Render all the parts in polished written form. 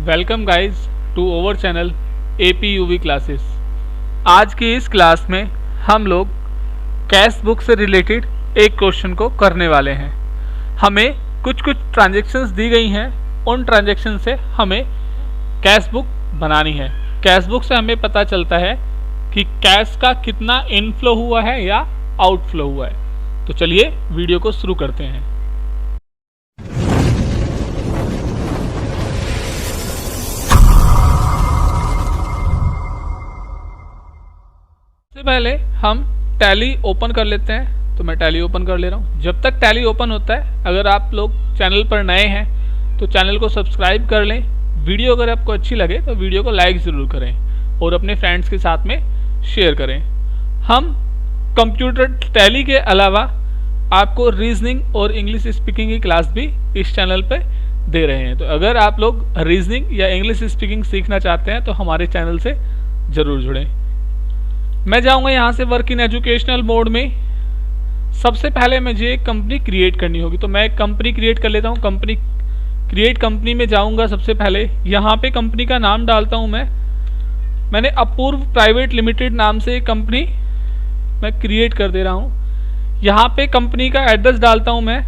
Welcome guys to over channel APUV classes. आज की इस क्लास में हम लोग कैश बुक से रिलेटेड एक क्वेश्चन को करने वाले हैं। हमें कुछ ट्रांजैक्शंस दी गई हैं, उन ट्रांजैक्शन से हमें कैश बुक बनानी है। कैश बुक से हमें पता चलता है कि कैश का कितना इनफ्लो हुआ है या आउटफ्लो हुआ है। तो चलिए वीडियो को शुरू करते हैं। सबसे पहले हम टैली ओपन कर लेते हैं, तो मैं टैली ओपन कर ले रहा हूँ। जब तक टैली ओपन होता है, अगर आप लोग चैनल पर नए हैं तो चैनल को सब्सक्राइब कर लें। वीडियो अगर आपको अच्छी लगे तो वीडियो को लाइक ज़रूर करें और अपने फ्रेंड्स के साथ में शेयर करें। हम कंप्यूटर टैली के अलावा आपको रीजनिंग और इंग्लिश स्पीकिंग की क्लास भी इस चैनल पर दे रहे हैं। तो अगर आप लोग रीजनिंग या इंग्लिश स्पीकिंग सीखना चाहते हैं तो हमारे चैनल से ज़रूर जुड़ें। मैं जाऊंगा यहाँ से वर्क इन एजुकेशनल मोड में। सबसे पहले मुझे एक कंपनी क्रिएट करनी होगी, तो मैं एक कंपनी क्रिएट कर लेता हूँ। कंपनी में जाऊंगा। सबसे पहले यहाँ पे कंपनी का नाम डालता हूँ। मैंने अपूर्व प्राइवेट लिमिटेड नाम से एक कंपनी मैं क्रिएट कर दे रहा हूँ। यहाँ पे कंपनी का एड्रेस डालता हूँ मैं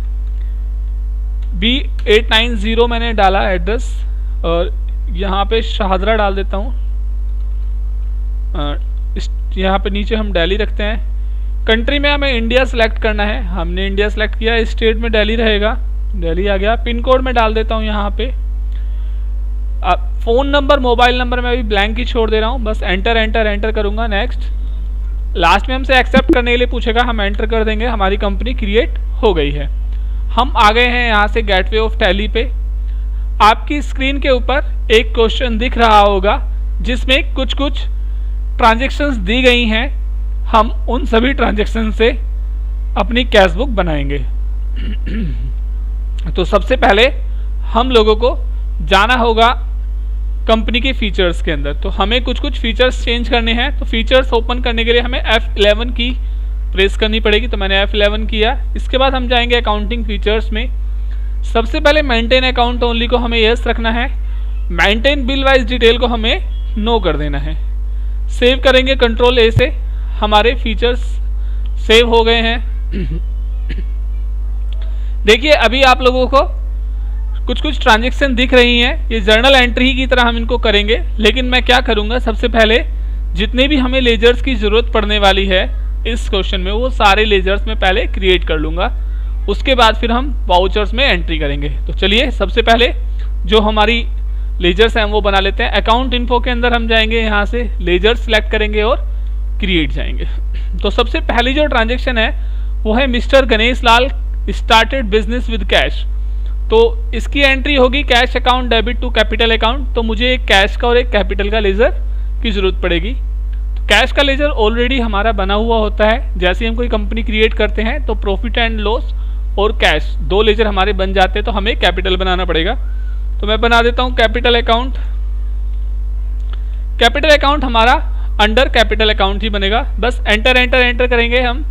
B890 मैंने डाला एड्रेस, और यहाँ पे शाहदरा डाल देता हूँ। यहाँ पे नीचे हम दिल्ली रखते हैं। कंट्री में हमें इंडिया सेलेक्ट करना है, हमने इंडिया सेलेक्ट किया। स्टेट में दिल्ली रहेगा, दिल्ली आ गया। पिन कोड में डाल देता हूँ यहाँ पे। फ़ोन नंबर मोबाइल नंबर मैं अभी ब्लैंक ही छोड़ दे रहा हूँ, बस एंटर एंटर एंटर करूँगा। नेक्स्ट, लास्ट में हमसे एक्सेप्ट करने के लिए पूछेगा, हम एंटर कर देंगे। हमारी कंपनी क्रिएट हो गई है। हम आ गए हैं यहाँ से गेटवे ऑफ टैली पे। आपकी स्क्रीन के ऊपर एक क्वेश्चन दिख रहा होगा जिसमें कुछ ट्रांजैक्शंस दी गई हैं। हम उन सभी ट्रांजैक्शन से अपनी कैश बुक बनाएंगे। तो सबसे पहले हम लोगों को जाना होगा कंपनी के फीचर्स के अंदर। तो हमें कुछ फीचर्स चेंज करने हैं। तो फीचर्स ओपन करने के लिए हमें F11 की प्रेस करनी पड़ेगी, तो मैंने F11 किया। इसके बाद हम जाएंगे अकाउंटिंग फीचर्स में। सबसे पहले मेंटेन अकाउंट ओनली को हमें यस रखना है। मेंटेन बिल वाइज डिटेल को हमें नो कर देना है। सेव करेंगे कंट्रोल A से। हमारे फीचर्स सेव हो गए हैं। देखिए अभी आप लोगों को कुछ ट्रांजैक्शन दिख रही हैं। ये जर्नल एंट्री की तरह हम इनको करेंगे, लेकिन मैं क्या करूंगा, सबसे पहले जितने भी हमें लेजर्स की ज़रूरत पड़ने वाली है इस क्वेश्चन में, वो सारे लेजर्स में पहले क्रिएट कर लूँगा। उसके बाद फिर हम वाउचर्स में एंट्री करेंगे। तो चलिए सबसे पहले जो हमारी लेजर्स हैं वो बना लेते हैं। अकाउंट इन्फो के अंदर हम जाएंगे, यहाँ से लेजर सेलेक्ट करेंगे और क्रिएट जाएंगे। तो सबसे पहली जो ट्रांजैक्शन है वो है mister Ganesh Lal started business with cash. तो इसकी एंट्री होगी cash account debit to capital account. तो मुझे एक कैश का और एक कैपिटल का लेजर की ज़रूरत पड़ेगी। तो कैश का लेजर ऑलरेडी हमारा बना हुआ होता है। जैसे ही हम कोई कंपनी क्रिएट करते हैं तो प्रॉफिट एंड लॉस और कैश दो लेजर हमारे बन जाते हैं, तो हमें कैपिटल बनाना पड़ेगा। तो मैं बना देता हूँ कैपिटल अकाउंट। कैपिटल अकाउंट हमारा अंडर कैपिटल अकाउंट ही बनेगा। बस एंटर एंटर एंटर करेंगे हम,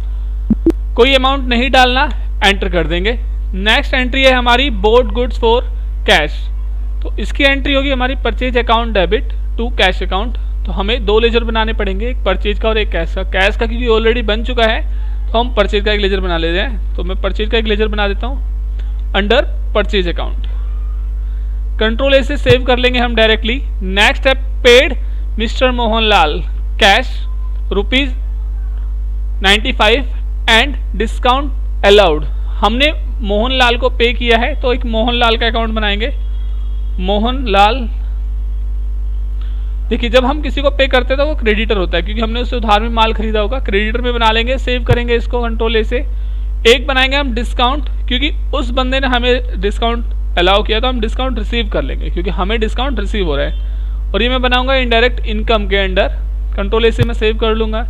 कोई अमाउंट नहीं डालना, एंटर कर देंगे। नेक्स्ट एंट्री है हमारी बोर्ड गुड्स फॉर कैश। तो इसकी एंट्री होगी हमारी purchase account debit to cash account. तो हमें दो लेजर बनाने पड़ेंगे, एक परचेज का और एक कैश का। कैश का क्योंकि ऑलरेडी बन चुका है तो हम परचेज का एक लेजर बना लेते हैं। तो मैं परचेज का एक लेजर बना देता हूँ under purchase account. Control A से सेव कर लेंगे हम डायरेक्टली। नेक्स्ट है paid mister Mohanlal cash ₹95 and discount allowed. हमने मोहनलाल को पे किया है, तो एक मोहनलाल का अकाउंट बनाएंगे। मोहनलाल, देखिए जब हम किसी को पे करते हैं तो वो क्रेडिटर होता है, क्योंकि हमने उससे उधार में माल खरीदा होगा। क्रेडिटर में बना लेंगे, सेव करेंगे इसको कंट्रोल A से। एक बनाएंगे हम डिस्काउंट, क्योंकि उस बंदे ने हमें डिस्काउंट अलाउ किया तो हम डिस्काउंट रिसीव कर लेंगे, क्योंकि हमें डिस्काउंट रिसीव हो रहा है। और ये मैं बनाऊंगा इनडायरेक्ट इनकम के अंडर। कंट्रोल A से मैं सेव कर लूँगा।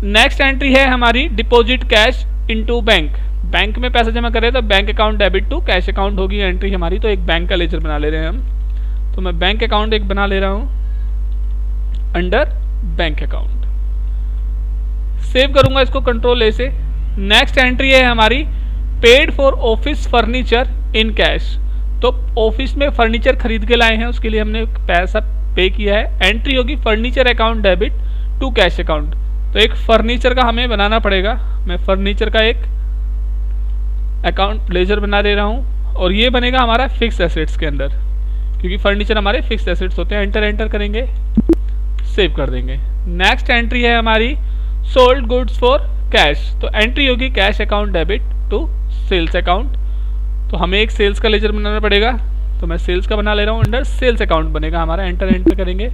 नेक्स्ट एंट्री है हमारी deposit cash into bank. Bank में पैसा जमा करें तो bank account debit to cash account होगी एंट्री हमारी। तो एक बैंक का लेजर बना ले रहे हैं हम। तो मैं बैंक अकाउंट एक बना ले रहा हूँ अंडर बैंक अकाउंट। सेव करूँगा इसको कंट्रोल A से। नेक्स्ट एंट्री है हमारी paid for office furniture in cash. तो ऑफिस में फर्नीचर खरीद के लाए हैं, उसके लिए हमने पैसा पे किया है। एंट्री होगी furniture account debit to cash account. तो एक फर्नीचर का हमें बनाना पड़ेगा। मैं फर्नीचर का एक अकाउंट लेजर बना दे रहा हूँ और ये बनेगा हमारा फिक्स एसेट्स के अंदर, क्योंकि फर्नीचर हमारे फिक्स एसेट्स होते हैं। एंटर करेंगे, सेव कर देंगे। नेक्स्ट एंट्री है हमारी सोल्ड गुड्स फॉर कैश। तो एंट्री होगी cash account debit to sales account. तो हमें एक सेल्स का लेजर बनाना पड़ेगा, तो मैं सेल्स का बना ले रहा हूँ। अंडर सेल्स अकाउंट बनेगा हमारा। एंटर करेंगे।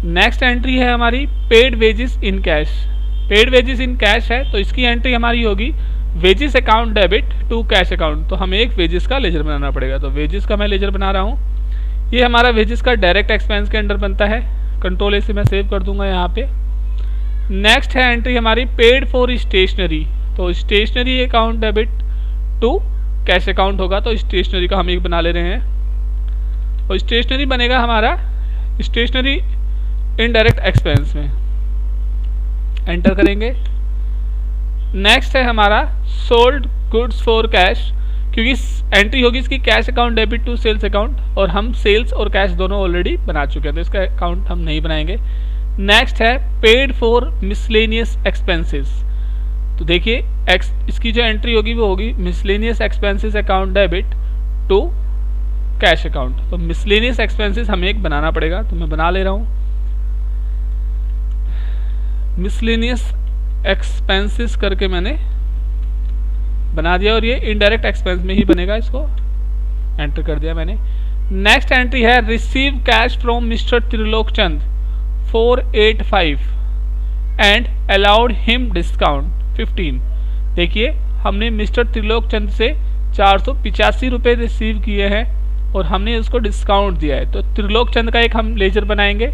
नेक्स्ट एंट्री है हमारी paid wages in cash. Paid wages in cash है, तो इसकी एंट्री हमारी होगी wages account debit to cash account. तो हमें एक वेजेस का लेजर बनाना पड़ेगा, तो वेजेस का मैं लेजर बना रहा हूँ। ये हमारा वेजेस का डायरेक्ट एक्सपेंस के अंडर बनता है। कंट्रोल ए से मैं सेव कर दूंगा यहाँ पे। नेक्स्ट है एंट्री हमारी पेड फॉर स्टेशनरी। तो stationery account debit to cash account होगा, तो स्टेशनरी का हम एक बना ले रहे हैं और स्टेशनरी बनेगा हमारा स्टेशनरी इनडायरेक्ट एक्सपेंस में। एंटर करेंगे। नेक्स्ट है हमारा सोल्ड गुड्स फॉर कैश, क्योंकि एंट्री होगी इसकी cash account debit to sales account, और हम सेल्स और कैश दोनों ऑलरेडी बना चुके हैं, तो इसका अकाउंट हम नहीं बनाएंगे। नेक्स्ट है पेड फॉर मिसलेनियस एक्सपेंसेस। तो देखिए इसकी जो एंट्री होगी वो होगी miscellaneous expenses account debit to cash account. तो मिसलेनियस एक्सपेंसेस हमें एक बनाना पड़ेगा, तो मैं बना ले रहा हूँ। मिसलेनियस एक्सपेंसेस करके मैंने बना दिया और ये इनडायरेक्ट एक्सपेंस में ही बनेगा, इसको एंटर कर दिया मैंने। नेक्स्ट एंट्री है receive cash from mister Trilok Chand 485 and allowed him discount 15। देखिए हमने मिस्टर त्रिलोक चंद से 485 रुपये रिसीव किए हैं और हमने उसको डिस्काउंट दिया है। तो त्रिलोक चंद का एक हम लेजर बनाएंगे।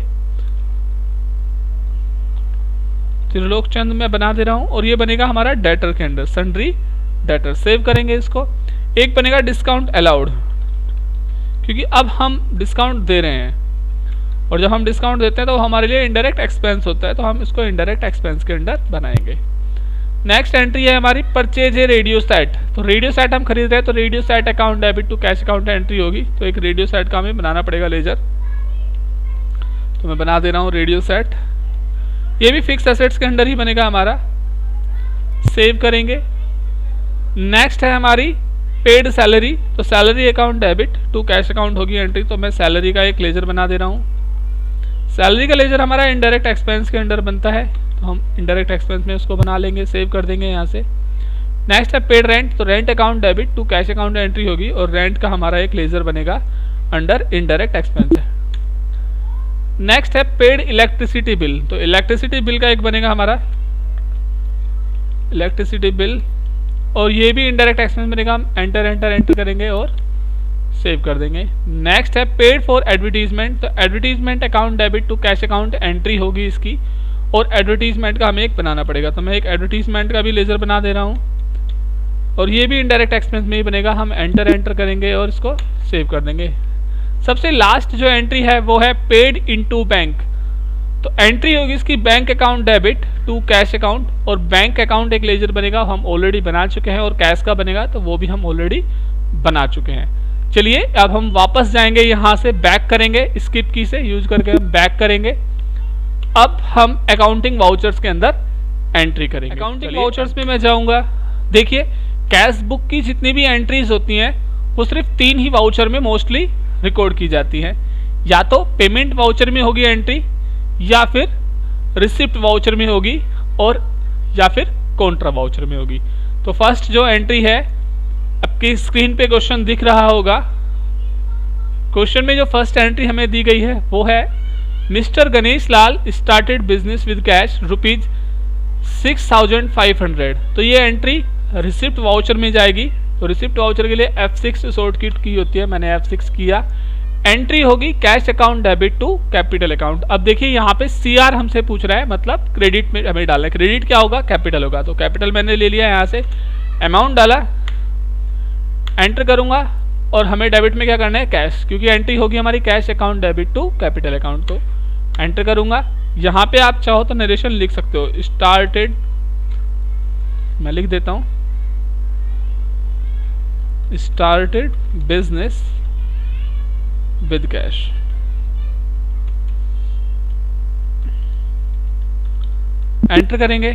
त्रिलोक चंद मैं बना दे रहा हूँ और ये बनेगा हमारा डेटर के अंदर, सन्ड्री डेटर। सेव करेंगे इसको। एक बनेगा डिस्काउंट अलाउड, क्योंकि अब हम डिस्काउंट दे रहे हैं और जब हम डिस्काउंट देते हैं तो हमारे लिए इनडायरेक्ट एक्सपेंस होता है, तो हम इसको इनडायरेक्ट एक्सपेंस के अंदर बनाएंगे। नेक्स्ट एंट्री है हमारी परचेज ए रेडियो सेट। तो रेडियो सेट हम खरीद रहे हैं, तो radio set account debit to cash account entry होगी। तो एक रेडियो सेट का हमें बनाना पड़ेगा लेजर, तो मैं बना दे रहा हूँ रेडियो सेट। ये भी फिक्स एसेट्स के अंडर ही बनेगा हमारा। सेव करेंगे। नेक्स्ट है हमारी पेड सैलरी। तो salary account debit to cash account होगी एंट्री, तो मैं सैलरी का एक लेजर बना दे रहा हूँ। सैलरी का लेजर हमारा इनडायरेक्ट एक्सपेंस के अंडर बनता है, तो हम इनडायरेक्ट एक्सपेंस में उसको बना लेंगे। सेव कर देंगे यहाँ से। नेक्स्ट है पेड रेंट। तो rent account debit to cash account entry होगी और रेंट का हमारा एक लेजर बनेगा अंडर इनडायरेक्ट एक्सपेंस है। नेक्स्ट है पेड इलेक्ट्रिसिटी बिल। तो इलेक्ट्रिसिटी बिल का एक बनेगा हमारा इलेक्ट्रिसिटी बिल और ये भी इनडायरेक्ट एक्सपेंस बनेगा। हम एंटर करेंगे और सेव कर देंगे। नेक्स्ट है पेड फॉर एडवर्टीजमेंट। तो advertisement account debit to cash account entry होगी इसकी और एडवर्टीजमेंट का हमें एक बनाना पड़ेगा, तो मैं एक एडवर्टीजमेंट का भी लेजर बना दे रहा हूँ और ये भी इनडायरेक्ट एक्सपेंस में ही बनेगा। हम एंटर करेंगे और इसको सेव कर देंगे। सबसे लास्ट जो एंट्री है वो है पेड इनटू बैंक। तो एंट्री होगी इसकी bank account debit to cash account और बैंक अकाउंट एक लेजर बनेगा, हम ऑलरेडी बना चुके हैं, और कैश का बनेगा तो वो भी हम ऑलरेडी बना चुके हैं। चलिए अब हम वापस जाएंगे, यहाँ से बैक करेंगे, स्किप की से यूज करके हम बैक करेंगे। अब हम अकाउंटिंग वाउचर्स के अंदर एंट्री करेंगे। अकाउंटिंग वाउचर्स में मैं जाऊंगा। देखिए कैश बुक की जितनी भी एंट्रीज होती हैं वो सिर्फ 3 ही वाउचर में मोस्टली रिकॉर्ड की जाती है, या तो पेमेंट वाउचर में होगी एंट्री, या फिर रिसिप्ट वाउचर में होगी, और या फिर कॉन्ट्रा वाउचर में होगी। तो फर्स्ट जो एंट्री है, आपकी स्क्रीन पे क्वेश्चन दिख रहा होगा। क्वेश्चन में जो फर्स्ट एंट्री हमें दी गई है वो है mister Ganesh Lal started business with cash ₹6,500। तो ये एंट्री रिसिप्ट वाउचर में जाएगी। तो रिसिप्ट वाउचर के लिए F6 शॉर्ट की होती है, मैंने F6 किया। एंट्री होगी cash account debit to capital account. अब देखिए यहाँ पे CR हमसे पूछ रहा है, मतलब क्रेडिट में हमें डालना है। क्रेडिट क्या होगा? कैपिटल होगा। तो कैपिटल मैंने ले लिया, यहाँ से अमाउंट डाला, एंटर करूंगा और हमें डेबिट में क्या करना है? कैश, क्योंकि एंट्री होगी हमारी cash account debit to capital account. तो एंटर करूंगा। यहाँ पे आप चाहो तो नरेशन लिख सकते हो, स्टार्टेड, मैं लिख देता हूँ started business with cash. Enter करेंगे,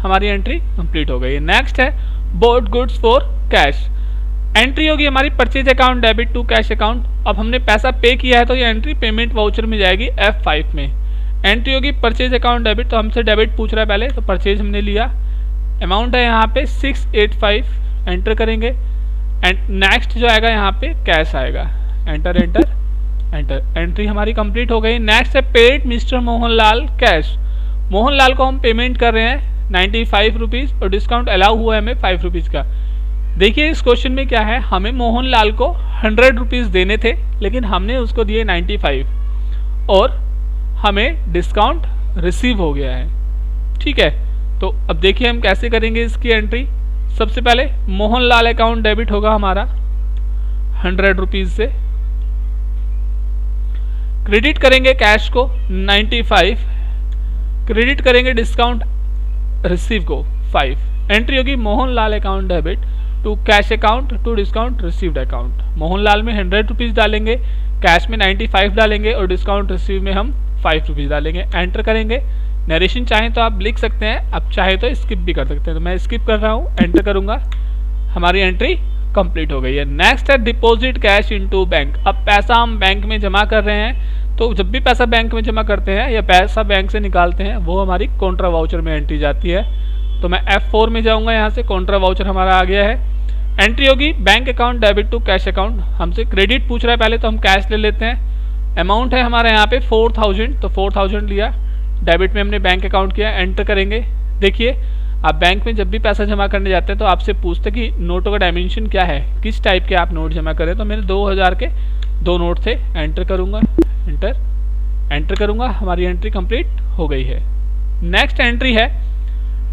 हमारी एंट्री कंप्लीट हो गई है। नेक्स्ट है bought goods for cash. Entry होगी हमारी purchase account debit to cash account. अब हमने पैसा पे किया है तो ये एंट्री पेमेंट वाउचर में जाएगी F5 में। एंट्री होगी परचेज अकाउंट डेबिट, तो हमसे डेबिट पूछ रहा है पहले, तो परचेज हमने लिया, अमाउंट है यहाँ पे 685, एंटर करेंगे। एंड नेक्स्ट जो आएगा यहाँ पे कैश आएगा, एंटर एंटर एंटर। एंट्री हमारी कंप्लीट हो गई। नेक्स्ट है paid mister Mohanlal cash. Mohanlal को हम पेमेंट कर रहे हैं 95 रुपीज़ और डिस्काउंट अलाउ हुआ है हमें 5 रुपीज़ का। देखिए इस क्वेश्चन में क्या है, हमें मोहनलाल को 100 रुपीज़ देने थे लेकिन हमने उसको दिए 95 और हमें डिस्काउंट रिसीव हो गया है। ठीक है, तो अब देखिए हम कैसे करेंगे इसकी एंट्री। सबसे पहले मोहनलाल अकाउंट डेबिट होगा हमारा 100 रुपीज़ से, क्रेडिट करेंगे कैश को 95, क्रेडिट करेंगे डिस्काउंट रिसीव को 5। एंट्री होगी Mohanlal account debit to cash account to discount received account. Mohanlal में 100 रुपीज़ डालेंगे, कैश में 95 डालेंगे और डिस्काउंट रिसीव में हम 5 रुपीज़ डालेंगे। एंटर करेंगे। नरेशन चाहें तो आप लिख सकते हैं, अब चाहे तो स्किप भी कर सकते हैं, तो मैं स्किप कर रहा हूँ, एंटर करूँगा। हमारी एंट्री कंप्लीट हो गई है। नेक्स्ट है डिपॉजिट कैश इनटू बैंक। अब पैसा हम बैंक में जमा कर रहे हैं, तो जब भी पैसा बैंक में जमा करते हैं या पैसा बैंक से निकालते हैं वो हमारी कॉन्ट्रा वाउचर में एंट्री जाती है। तो मैं F4 में जाऊँगा, यहाँ से कॉन्ट्रा वाउचर हमारा आ गया है। एंट्री होगी bank account debit to cash account. हमसे क्रेडिट पूछ रहा है पहले, तो हम कैश ले लेते हैं। अमाउंट है हमारा यहाँ पे 4000, तो 4000 लिया, डेबिट में हमने बैंक अकाउंट किया, एंटर करेंगे। देखिए आप बैंक में जब भी पैसा जमा करने जाते हैं तो आपसे पूछते हैं कि नोटों का डायमेंशन क्या है, किस टाइप के आप नोट जमा करें। तो मेरे 2000 के 2 नोट थे, एंटर करूँगा, एंटर एंटर करूँगा। हमारी एंट्री कंप्लीट हो गई है। नेक्स्ट एंट्री है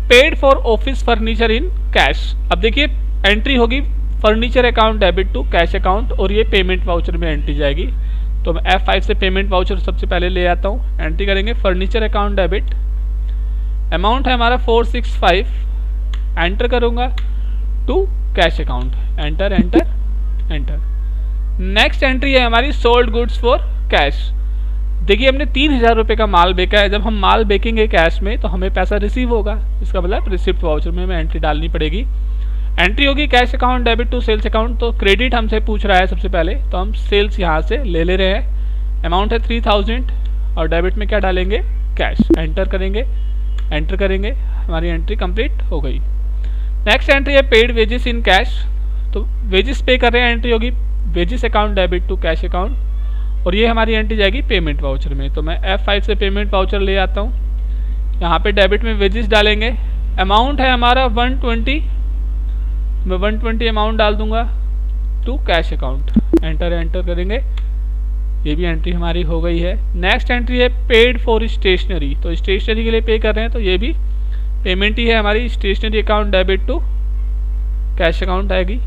paid for office furniture in cash. अब देखिए एंट्री होगी furniture account debit to cash account और ये पेमेंट वाउचर में एंट्री जाएगी। तो मैं F5 से पेमेंट वाउचर सबसे पहले ले आता हूँ, एंट्री करेंगे फर्नीचर अकाउंट डेबिट, अमाउंट है हमारा 465, एंटर करूँगा to cash account, enter enter enter. Next entry है हमारी सोल्ड गुड्स फॉर कैश। देखिए हमने 3000 रुपये का माल बेचा है, जब हम माल बेचेंगे कैश में तो हमें पैसा रिसीव होगा, इसका मतलब रिसिप्ट वाउचर में हमें एंट्री डालनी पड़ेगी। एंट्री होगी cash account debit to sales account, तो क्रेडिट हमसे पूछ रहा है सबसे पहले, तो हम सेल्स यहाँ से ले रहे हैं। अमाउंट है 3000 और डेबिट में क्या डालेंगे, कैश, एंटर करेंगे, एंटर करेंगे। हमारी एंट्री कंप्लीट हो गई। नेक्स्ट एंट्री है पेड वेजेस इन कैश, तो वेजेस पे कर रहे हैं, एंट्री होगी wages account debit to cash account और ये हमारी एंट्री जाएगी पेमेंट वाउचर में। तो मैं F5 से पेमेंट वाउचर ले आता हूँ, यहाँ पे डेबिट में वेजेस डालेंगे, अमाउंट है हमारा 120, मैं 120 अमाउंट डाल दूंगा to cash account, enter enter करेंगे। ये भी एंट्री हमारी हो गई है। नेक्स्ट एंट्री है पेड फॉर स्टेशनरी, तो स्टेशनरी के लिए पे कर रहे हैं तो ये भी पेमेंट ही है हमारी, stationery account debit to cash account आएगी।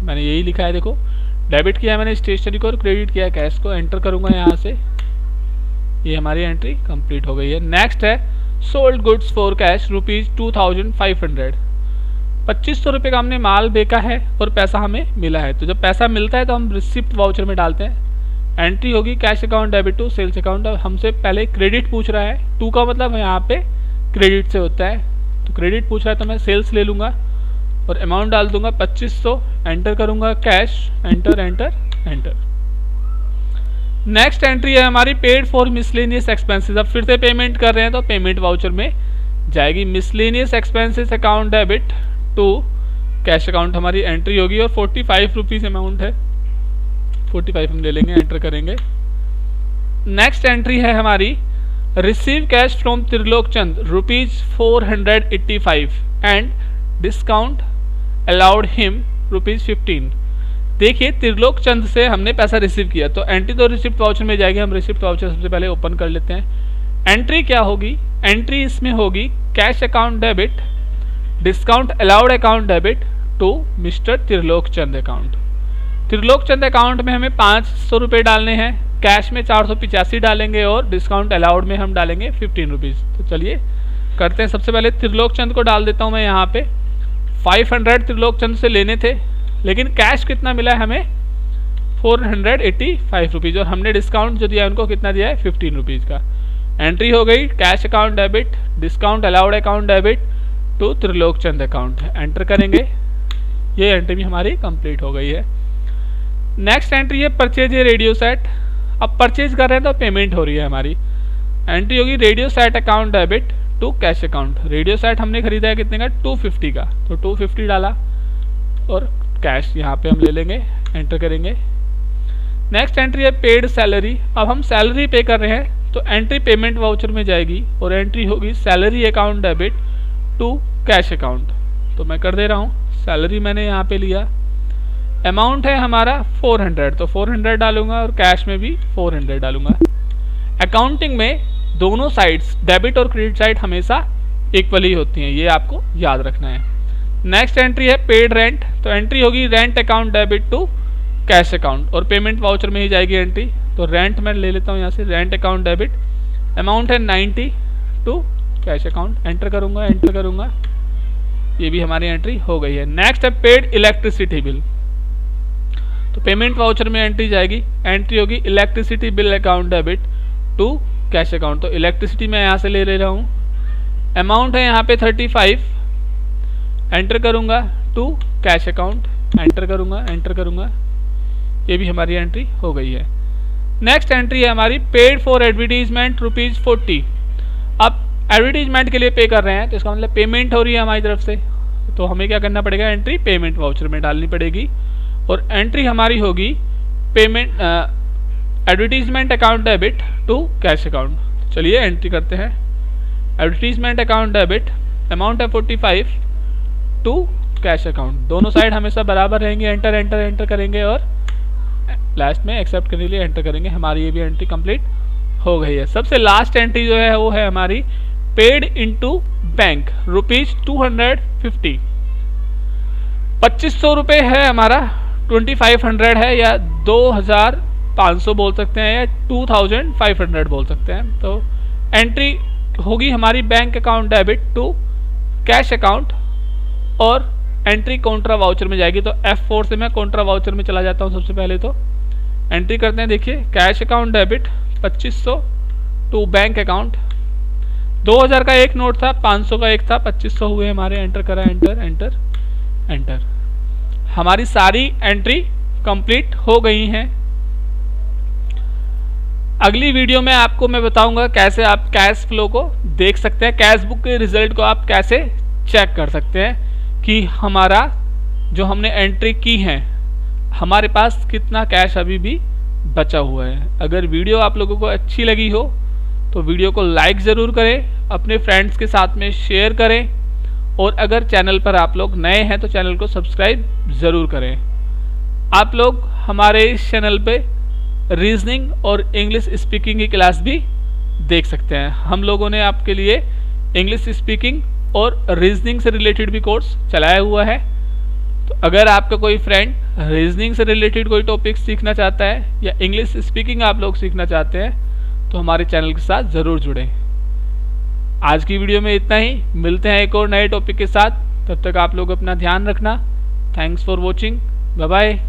मैंने यही लिखा है, देखो डेबिट किया मैंने स्टेशनरी को और क्रेडिट किया कैश को, एंटर करूँगा यहाँ से। ये हमारी एंट्री कंप्लीट हो गई है। नेक्स्ट है सोल्ड गुड्स फॉर कैश ₹2500। 2500 रुपये का हमने माल बेचा है और पैसा हमें मिला है, तो जब पैसा मिलता है तो हम रिसिप्ट वाउचर में डालते हैं। एंट्री होगी cash account debit to sales account. हमसे पहले क्रेडिट पूछ रहा है, 2 का मतलब यहाँ पे क्रेडिट से होता है, तो क्रेडिट पूछ रहा है तो मैं सेल्स ले लूँगा और अमाउंट डाल दूंगा 2500, एंटर करूँगा cash, enter enter enter. Next entry है हमारी पेड फॉर मिसलेनियस एक्सपेंसेस। अब फिर से पेमेंट कर रहे हैं तो पेमेंट वाउचर में जाएगी miscellaneous expenses account debit to cash account, हमारी एंट्री होगी और 45 रुपीज़ अमाउंट है, 45 हम ले लेंगे, एंटर करेंगे। नेक्स्ट एंट्री है हमारी receive cash from Trilok Chand ₹485 and discount allowed him ₹15। देखिए त्रिलोक चंद से हमने पैसा रिसीव किया, तो एंट्री तो रिसिप्ट वाउचर में जाएगी। हम रिसिप्ट वाउचर सबसे पहले ओपन कर लेते हैं। एंट्री क्या होगी, एंट्री इसमें होगी cash account debit discount allowed account debit to mister Trilok Chand account. Trilok Chand account में हमें 500 रुपये डालने हैं, कैश में 485 डालेंगे और डिस्काउंट अलाउड में हम डालेंगे 15 रुपीज़। तो चलिए करते हैं। सबसे पहले त्रिलोक चंद को डाल देता हूँ मैं यहाँ पे 500 त्रिलोकचंद से लेने थे, लेकिन कैश कितना मिला है हमें 485 रुपीज़, और हमने डिस्काउंट जो दिया उनको कितना दिया है 15 रुपीज़ का। एंट्री हो गई cash account debit, discount allowed account debit to Trilokchand account, enter करेंगे। ये एंट्री भी हमारी कंप्लीट हो गई है। नेक्स्ट एंट्री है परचेज ए रेडियो सेट। अब परचेज कर रहे हैं तो पेमेंट हो रही है हमारी। एंट्री होगी radio set account debit to cash account. Radio set हमने खरीदा है कितने का 250 का, तो 250 डाला और कैश यहाँ पे हम ले लेंगे, एंटर करेंगे। नेक्स्ट एंट्री है पेड सैलरी। अब हम सैलरी पे कर रहे हैं तो एंट्री पेमेंट वाउचर में जाएगी और एंट्री होगी salary account debit to cash account. तो मैं कर दे रहा हूँ, सैलरी मैंने यहाँ पे लिया, अमाउंट है हमारा 400, तो 400 डालूंगा और कैश में भी 400 डालूंगा। अकाउंटिंग में दोनों साइड्स डेबिट और क्रेडिट साइड हमेशा इक्वली होती हैं, ये आपको याद रखना है। नेक्स्ट एंट्री है पेड रेंट। तो एंट्री होगी rent account debit to cash account और पेमेंट वाउचर में ही जाएगी एंट्री। तो रेंट मैं ले लेता हूँ यहाँ से, रेंट अकाउंट डेबिट, अमाउंट है 90 टू कैश अकाउंट, एंटर करूँगा, एंटर करूँगा। ये भी हमारी एंट्री हो गई है। नेक्स्ट है पेड इलेक्ट्रिसिटी बिल। तो पेमेंट वाउचर में एंट्री जाएगी, एंट्री होगी electricity bill account debit to cash account. तो इलेक्ट्रिसिटी मैं यहाँ से ले रहा हूँ, अमाउंट है यहाँ पे 35, एंटर करूँगा टू कैश अकाउंट, एंटर करूँगा, एंटर करूँगा। ये भी हमारी एंट्री हो गई है। नेक्स्ट एंट्री है हमारी पेड फॉर एडवर्टीजमेंट ₹40। अब एडवर्टीजमेंट के लिए पे कर रहे हैं तो इसका मतलब पेमेंट हो रही है हमारी तरफ से, तो हमें क्या करना पड़ेगा, एंट्री पेमेंट वाउचर में डालनी पड़ेगी और एंट्री हमारी होगी payment advertisement account debit to cash account. चलिए एंट्री करते हैं, एडवर्टीजमेंट अकाउंट डेबिट, अमाउंट है 45 टू कैश अकाउंट। दोनों साइड हमेशा बराबर रहेंगे, एंटर एंटर एंटर करेंगे और लास्ट में एक्सेप्ट करने के लिए एंटर करेंगे। हमारी ये भी एंट्री कंप्लीट हो गई है। सबसे लास्ट एंट्री जो है वो है हमारी पेड इनटू बैंक ₹250। 2500 रुपये है हमारा, 2500 है या 2500 बोल सकते हैं या 2500 बोल सकते हैं। तो एंट्री होगी हमारी bank account debit to cash account और एंट्री कॉन्ट्रा वाउचर में जाएगी। तो F4 से मैं कॉन्ट्रा वाउचर में चला जाता हूँ। सबसे पहले तो एंट्री करते हैं, देखिए cash account debit 2500 to bank account. 2000 का एक नोट था, 500 का एक था, 2500 हुए हमारे, एंटर करा, एंटर एंटर एंटर। हमारी सारी एंट्री कंप्लीट हो गई हैं। अगली वीडियो में आपको मैं बताऊंगा कैसे आप कैश फ्लो को देख सकते हैं, कैश बुक के रिजल्ट को आप कैसे चेक कर सकते हैं कि हमारा जो हमने एंट्री की है हमारे पास कितना कैश अभी भी बचा हुआ है। अगर वीडियो आप लोगों को अच्छी लगी हो तो वीडियो को लाइक ज़रूर करें, अपने फ्रेंड्स के साथ में शेयर करें और अगर चैनल पर आप लोग नए हैं तो चैनल को सब्सक्राइब ज़रूर करें। आप लोग हमारे इस चैनल पे रीजनिंग और इंग्लिश स्पीकिंग की क्लास भी देख सकते हैं। हम लोगों ने आपके लिए इंग्लिश स्पीकिंग और रीजनिंग से रिलेटेड भी कोर्स चलाया हुआ है। तो अगर आपका कोई फ्रेंड रीजनिंग से रिलेटेड कोई टॉपिक सीखना चाहता है या इंग्लिश स्पीकिंग आप लोग सीखना चाहते हैं तो हमारे चैनल के साथ ज़रूर जुड़ें। आज की वीडियो में इतना ही, मिलते हैं एक और नए टॉपिक के साथ। तब तक आप लोग अपना ध्यान रखना। Thanks for watching, bye bye.